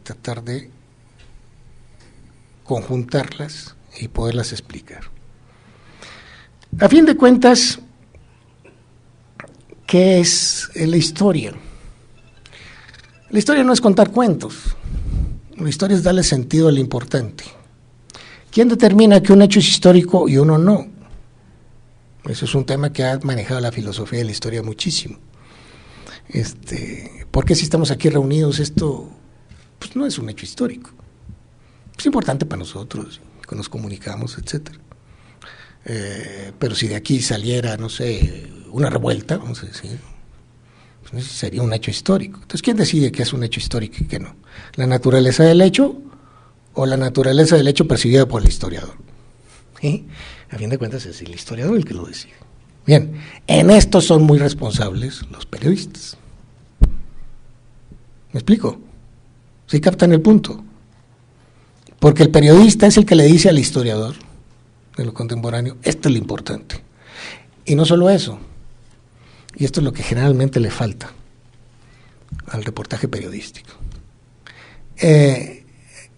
tratar de conjuntarlas y poderlas explicar. A fin de cuentas, ¿qué es la historia? La historia no es contar cuentos, la historia es darle sentido a lo importante. ¿Quién determina que un hecho es histórico y uno no? Eso es un tema que ha manejado la filosofía de la historia muchísimo. ¿Por qué si estamos aquí reunidos esto pues no es un hecho histórico? Es importante para nosotros, que nos comunicamos, etcétera. Pero si de aquí saliera, no sé, una revuelta, vamos a decir, pues sería un hecho histórico. Entonces, ¿quién decide qué es un hecho histórico y qué no? ¿La naturaleza del hecho o la naturaleza del hecho percibida por el historiador? ¿Sí? A fin de cuentas es el historiador el que lo decide. Bien, en esto son muy responsables los periodistas. ¿Me explico? ¿Sí captan el punto? Porque el periodista es el que le dice al historiador de lo contemporáneo, esto es lo importante. Y no solo eso, y esto es lo que generalmente le falta al reportaje periodístico.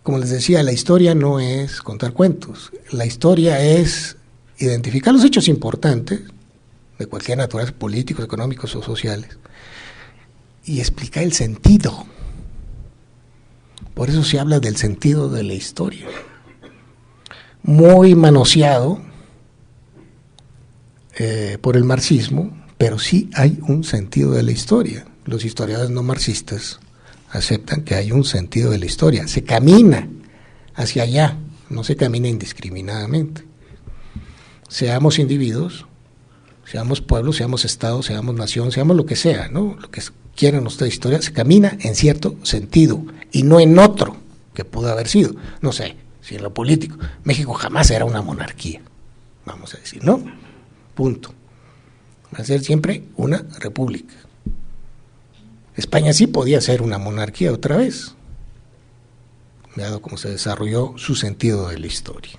Como les decía, la historia no es contar cuentos, la historia es identificar los hechos importantes de cualquier naturaleza, políticos, económicos o sociales, y explicar el sentido. Por eso se habla del sentido de la historia. Muy manoseado por el marxismo, pero sí hay un sentido de la historia. Los historiadores no marxistas aceptan que hay un sentido de la historia. Se camina hacia allá, no se camina indiscriminadamente. Seamos individuos, seamos pueblos, seamos estados, seamos nación, seamos lo que sea, ¿no? Lo que quieran ustedes historia, se camina en cierto sentido y no en otro que pudo haber sido. No sé, si en lo político, México jamás era una monarquía, vamos a decir, ¿no? Punto. Va a ser siempre una república. España sí podía ser una monarquía otra vez, dado cómo se desarrolló su sentido de la historia.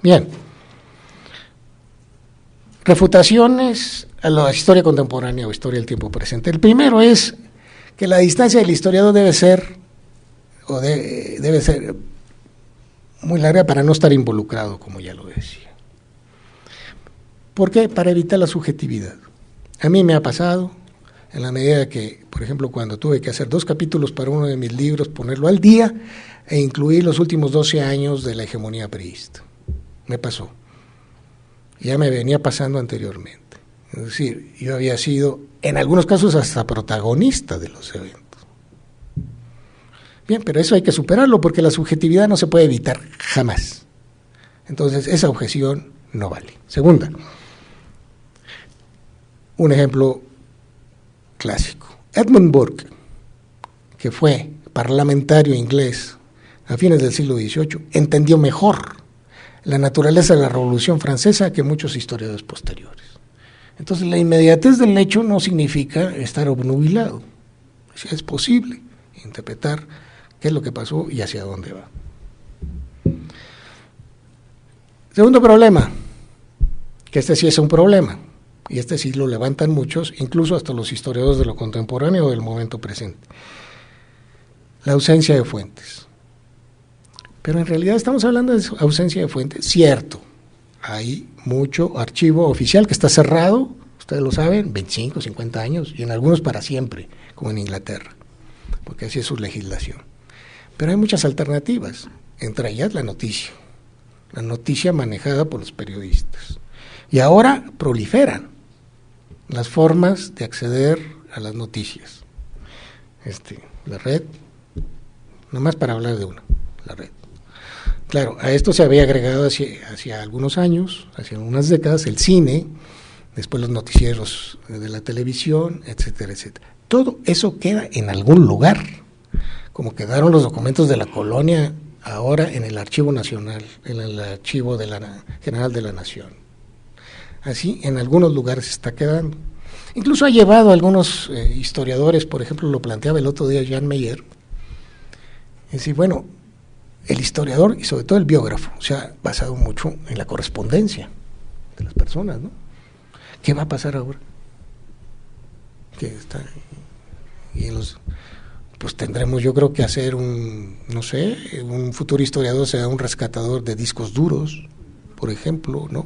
Bien. Refutaciones a la historia contemporánea o historia del tiempo presente. El primero es que la distancia del historiador debe ser muy larga para no estar involucrado, como ya lo decía. ¿Por qué? Para evitar la subjetividad. A mí me ha pasado, en la medida que, por ejemplo, cuando tuve que hacer 2 capítulos para uno de mis libros, ponerlo al día e incluir los últimos 12 años de la hegemonía priista. Me pasó. Ya me venía pasando anteriormente. Es decir, yo había sido, en algunos casos, hasta protagonista de los eventos. Bien, pero eso hay que superarlo porque la subjetividad no se puede evitar jamás. Entonces, esa objeción no vale. Segunda, un ejemplo clásico. Edmund Burke, que fue parlamentario inglés a fines del siglo XVIII, entendió mejor la naturaleza de la Revolución Francesa que muchos historiadores posteriores. Entonces, la inmediatez del hecho no significa estar obnubilado. Es posible interpretar qué es lo que pasó y hacia dónde va. Segundo problema, que este sí es un problema, y este sí lo levantan muchos, incluso hasta los historiadores de lo contemporáneo o del momento presente. La ausencia de fuentes. Pero en realidad estamos hablando de ausencia de fuentes, cierto. Hay mucho archivo oficial que está cerrado, ustedes lo saben, 25, 50 años, y en algunos para siempre, como en Inglaterra, porque así es su legislación. Pero hay muchas alternativas, entre ellas la noticia manejada por los periodistas. Y ahora proliferan las formas de acceder a las noticias. La red, nomás para hablar de una, la red. Claro, a esto se había agregado hacia algunos años, hacia unas décadas, el cine, después los noticieros de la televisión, etcétera, etcétera. Todo eso queda en algún lugar, como quedaron los documentos de la colonia ahora en el Archivo Nacional, en el Archivo General de la Nación. Así, en algunos lugares está quedando. Incluso ha llevado a algunos historiadores, por ejemplo, lo planteaba el otro día Jan Meyer, es decir, bueno, el historiador y sobre todo el biógrafo se ha basado mucho en la correspondencia de las personas, ¿no? ¿Qué va a pasar ahora? pues tendremos, yo creo, que hacer no sé, un futuro historiador será un rescatador de discos duros, por ejemplo, ¿no?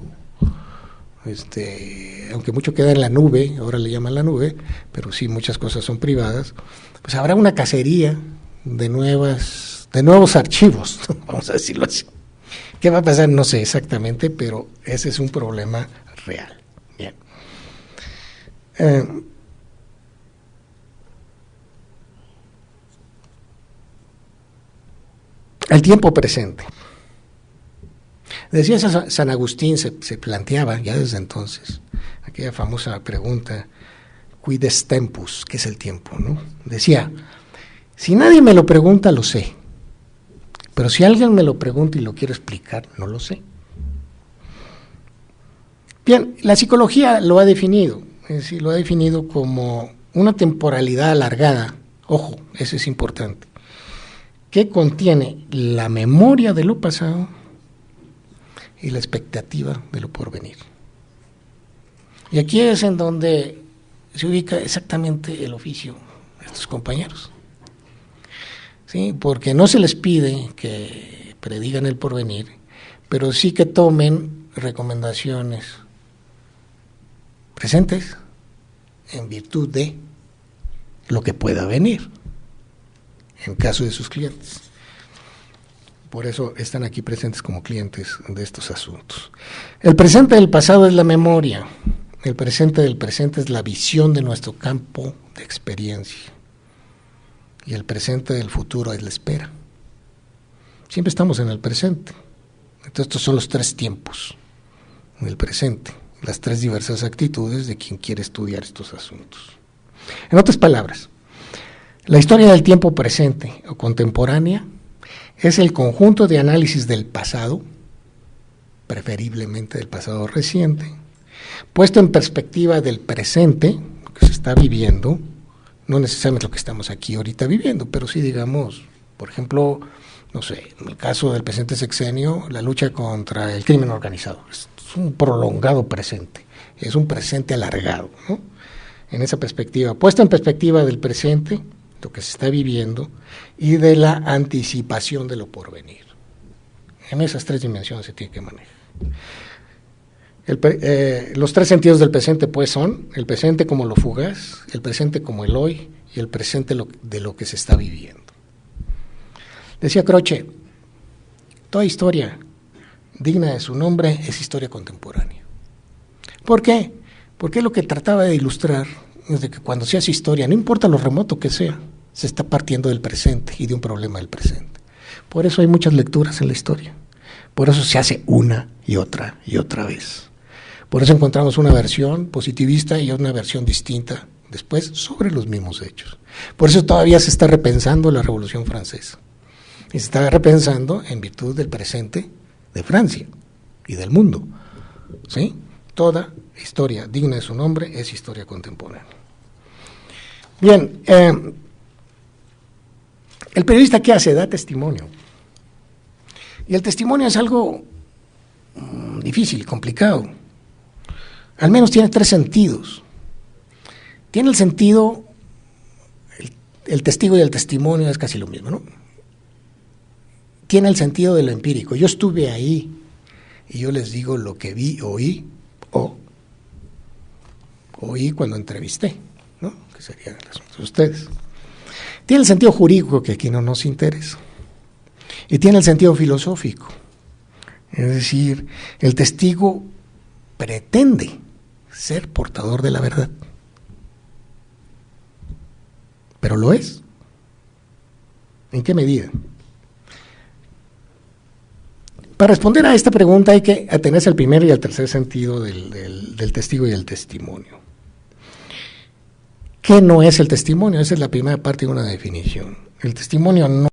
Aunque mucho queda en la nube, ahora le llaman la nube, pero sí muchas cosas son privadas, pues habrá una cacería de nuevos archivos, vamos a decirlo así. ¿Qué va a pasar? No sé exactamente, pero ese es un problema real. Bien. El tiempo presente. Decía San Agustín, se planteaba ya desde entonces aquella famosa pregunta, quid est tempus, ¿qué es el tiempo? ¿No? Decía, si nadie me lo pregunta, lo sé, pero si alguien me lo pregunta y lo quiero explicar, no lo sé. Bien, la psicología lo ha definido, es decir, lo ha definido como una temporalidad alargada, ojo, eso es importante, que contiene la memoria de lo pasado y la expectativa de lo porvenir. Y aquí es en donde se ubica exactamente el oficio de estos compañeros. ¿Sí? Porque no se les pide que predigan el porvenir, pero sí que tomen recomendaciones presentes en virtud de lo que pueda venir, en caso de sus clientes. Por eso están aquí presentes como clientes de estos asuntos. El presente del pasado es la memoria, el presente del presente es la visión de nuestro campo de experiencia, y el presente del futuro es la espera. Siempre estamos en el presente. Entonces estos son los tres tiempos del presente, las tres diversas actitudes de quien quiere estudiar estos asuntos. En otras palabras, la historia del tiempo presente o contemporánea es el conjunto de análisis del pasado, preferiblemente del pasado reciente, puesto en perspectiva del presente que se está viviendo, no necesariamente lo que estamos aquí ahorita viviendo, pero sí, digamos, por ejemplo, no sé, en el caso del presente sexenio, la lucha contra el crimen organizado, es un prolongado presente, es un presente alargado, ¿no? En esa perspectiva, puesto en perspectiva del presente, lo que se está viviendo, y de la anticipación de lo porvenir. En esas tres dimensiones se tiene que manejar. Los tres sentidos del presente, pues, son el presente como lo fugaz, el presente como el hoy y el presente de lo que se está viviendo. Decía Croce, toda historia digna de su nombre es historia contemporánea. ¿Por qué? Porque lo que trataba de ilustrar es de que cuando se hace historia, no importa lo remoto que sea, se está partiendo del presente y de un problema del presente. Por eso hay muchas lecturas en la historia. Por eso se hace una y otra vez. Por eso encontramos una versión positivista y una versión distinta después sobre los mismos hechos. Por eso todavía se está repensando la Revolución Francesa. Y se está repensando en virtud del presente de Francia y del mundo. ¿Sí? Toda historia digna de su nombre es historia contemporánea. Bien, el periodista, ¿qué hace? Da testimonio. Y el testimonio es algo difícil, complicado. Al menos tiene tres sentidos. Tiene el sentido, el testigo y el testimonio es casi lo mismo, ¿no? Tiene el sentido de lo empírico. Yo estuve ahí y yo les digo lo que vi, oí, o oí cuando entrevisté, ¿no? Que sería el asunto de ustedes. Tiene el sentido jurídico, que aquí no nos interesa. Y tiene el sentido filosófico. Es decir, el testigo pretende ser portador de la verdad. Pero lo es. ¿En qué medida? Para responder a esta pregunta hay que atenerse al primer y al tercer sentido del testigo y el testimonio. ¿Qué no es el testimonio? Esa es la primera parte de una definición. El testimonio no